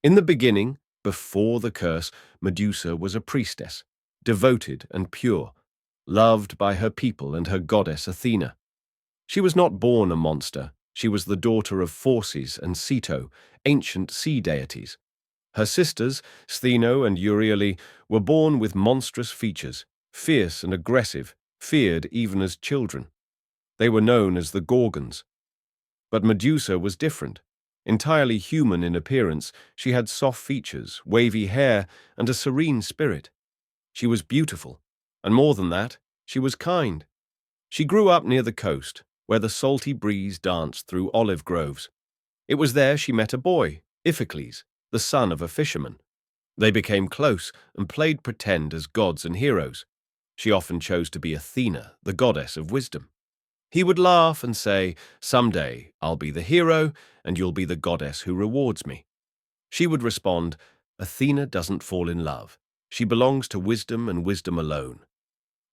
In the beginning, before the curse, Medusa was a priestess, devoted and pure, loved by her people and her goddess Athena. She was not born a monster. She was the daughter of Phorcys and Ceto, ancient sea deities. Her sisters, Stheno and Euryale, were born with monstrous features, fierce and aggressive, feared even as children. They were known as the Gorgons. But Medusa was different. Entirely human in appearance, she had soft features, wavy hair, and a serene spirit. She was beautiful, and more than that, she was kind. She grew up near the coast, where the salty breeze danced through olive groves. It was there she met a boy, Iphicles, the son of a fisherman. They became close and played pretend as gods and heroes. She often chose to be Athena, the goddess of wisdom. He would laugh and say, "Someday I'll be the hero, and you'll be the goddess who rewards me." She would respond, "Athena doesn't fall in love. She belongs to wisdom and wisdom alone."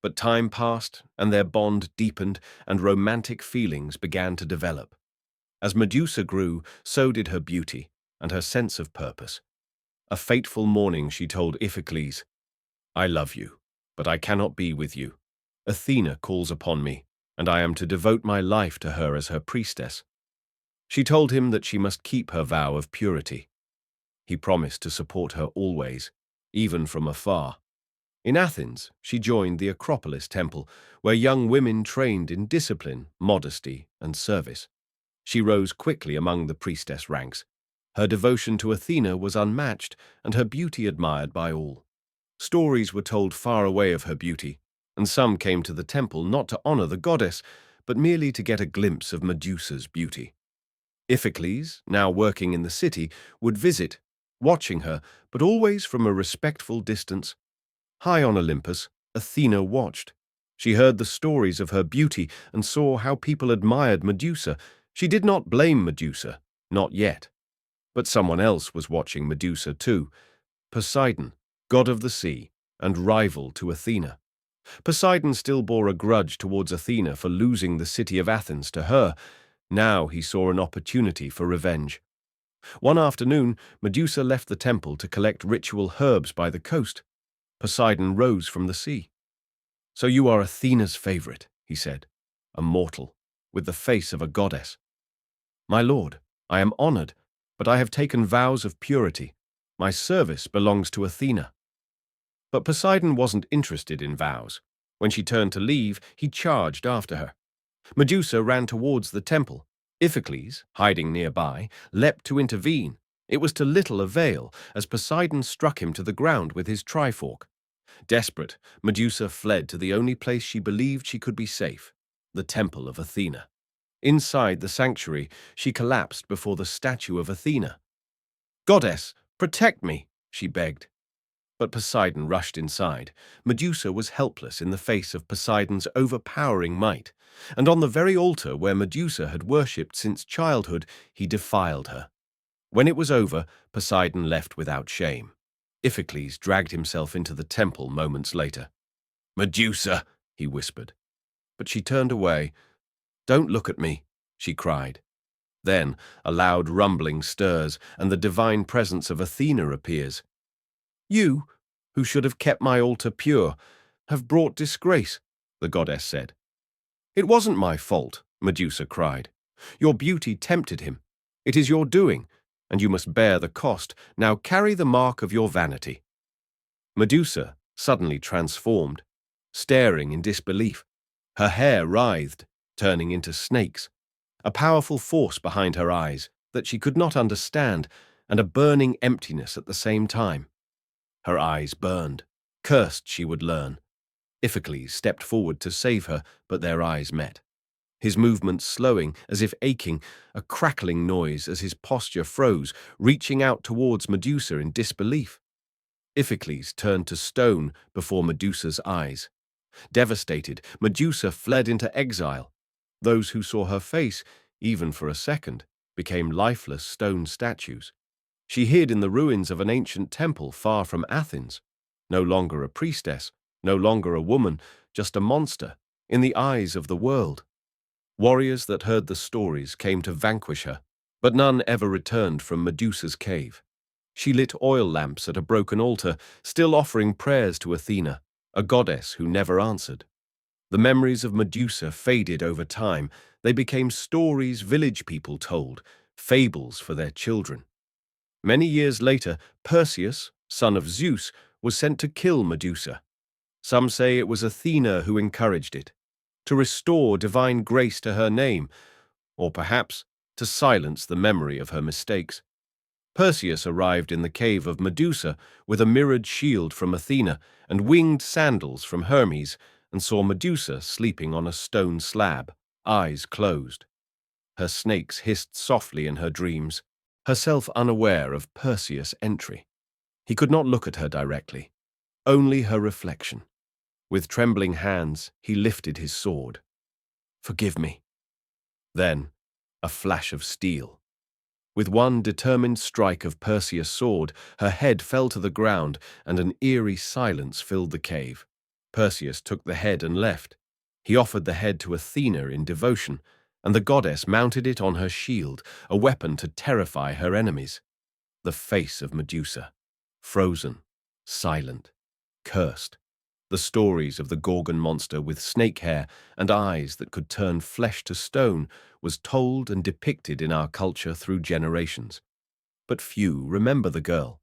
But time passed, and their bond deepened, and romantic feelings began to develop. As Medusa grew, so did her beauty and her sense of purpose. A fateful morning she told Iphicles, "I love you, but I cannot be with you. Athena calls upon me, and I am to devote my life to her as her priestess." She told him that she must keep her vow of purity. He promised to support her always, even from afar. In Athens, she joined the Acropolis temple, where young women trained in discipline, modesty, and service. She rose quickly among the priestess ranks. Her devotion to Athena was unmatched, and her beauty admired by all. Stories were told far away of her beauty, and some came to the temple not to honor the goddess, but merely to get a glimpse of Medusa's beauty. Iphicles, now working in the city, would visit, watching her, but always from a respectful distance. High on Olympus, Athena watched. She heard the stories of her beauty and saw how people admired Medusa. She did not blame Medusa, not yet. But someone else was watching Medusa too, Poseidon, god of the sea, and rival to Athena. Poseidon still bore a grudge towards Athena for losing the city of Athens to her. Now he saw an opportunity for revenge. One afternoon, Medusa left the temple to collect ritual herbs by the coast. Poseidon rose from the sea. "So you are Athena's favorite," he said, "a mortal, with the face of a goddess." "My lord, I am honored, but I have taken vows of purity. My service belongs to Athena." But Poseidon wasn't interested in vows. When she turned to leave, he charged after her. Medusa ran towards the temple. Iphicles, hiding nearby, leapt to intervene. It was to little avail, as Poseidon struck him to the ground with his trifork. Desperate, Medusa fled to the only place she believed she could be safe, the temple of Athena. Inside the sanctuary, she collapsed before the statue of Athena. "Goddess, protect me," she begged. But Poseidon rushed inside. Medusa was helpless in the face of Poseidon's overpowering might, and on the very altar where Medusa had worshipped since childhood, he defiled her. When it was over, Poseidon left without shame. Iphicles dragged himself into the temple moments later. "Medusa," he whispered. But she turned away. "Don't look at me," she cried. Then a loud rumbling stirs, and the divine presence of Athena appears. "You, who should have kept my altar pure, have brought disgrace," the goddess said. "It wasn't my fault," Medusa cried. "Your beauty tempted him. It is your doing, and you must bear the cost. Now carry the mark of your vanity." Medusa suddenly transformed, staring in disbelief. Her hair writhed, turning into snakes. A powerful force behind her eyes that she could not understand, and a burning emptiness at the same time. Her eyes burned. Cursed she would learn. Iphicles stepped forward to save her, but their eyes met. His movements slowing, as if aching, a crackling noise as his posture froze, reaching out towards Medusa in disbelief. Iphicles turned to stone before Medusa's eyes. Devastated, Medusa fled into exile. Those who saw her face, even for a second, became lifeless stone statues. She hid in the ruins of an ancient temple far from Athens. No longer a priestess, no longer a woman, just a monster, in the eyes of the world. Warriors that heard the stories came to vanquish her, but none ever returned from Medusa's cave. She lit oil lamps at a broken altar, still offering prayers to Athena, a goddess who never answered. The memories of Medusa faded over time. They became stories village people told, fables for their children. Many years later, Perseus, son of Zeus, was sent to kill Medusa. Some say it was Athena who encouraged it, to restore divine grace to her name, or perhaps to silence the memory of her mistakes. Perseus arrived in the cave of Medusa with a mirrored shield from Athena and winged sandals from Hermes, and saw Medusa sleeping on a stone slab, eyes closed. Her snakes hissed softly in her dreams, herself unaware of Perseus' entry. He could not look at her directly, only her reflection. With trembling hands, he lifted his sword. "Forgive me." Then, a flash of steel. With one determined strike of Perseus' sword, her head fell to the ground, and an eerie silence filled the cave. Perseus took the head and left. He offered the head to Athena in devotion, and the goddess mounted it on her shield, a weapon to terrify her enemies. The face of Medusa, frozen, silent, cursed. The stories of the Gorgon monster with snake hair and eyes that could turn flesh to stone was told and depicted in our culture through generations. But few remember the girl,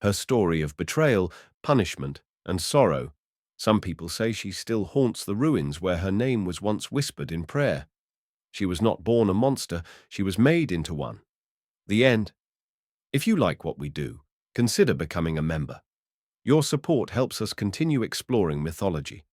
her story of betrayal, punishment, and sorrow. Some people say she still haunts the ruins where her name was once whispered in prayer. She was not born a monster, she was made into one. The end. If you like what we do, consider becoming a member. Your support helps us continue exploring mythology.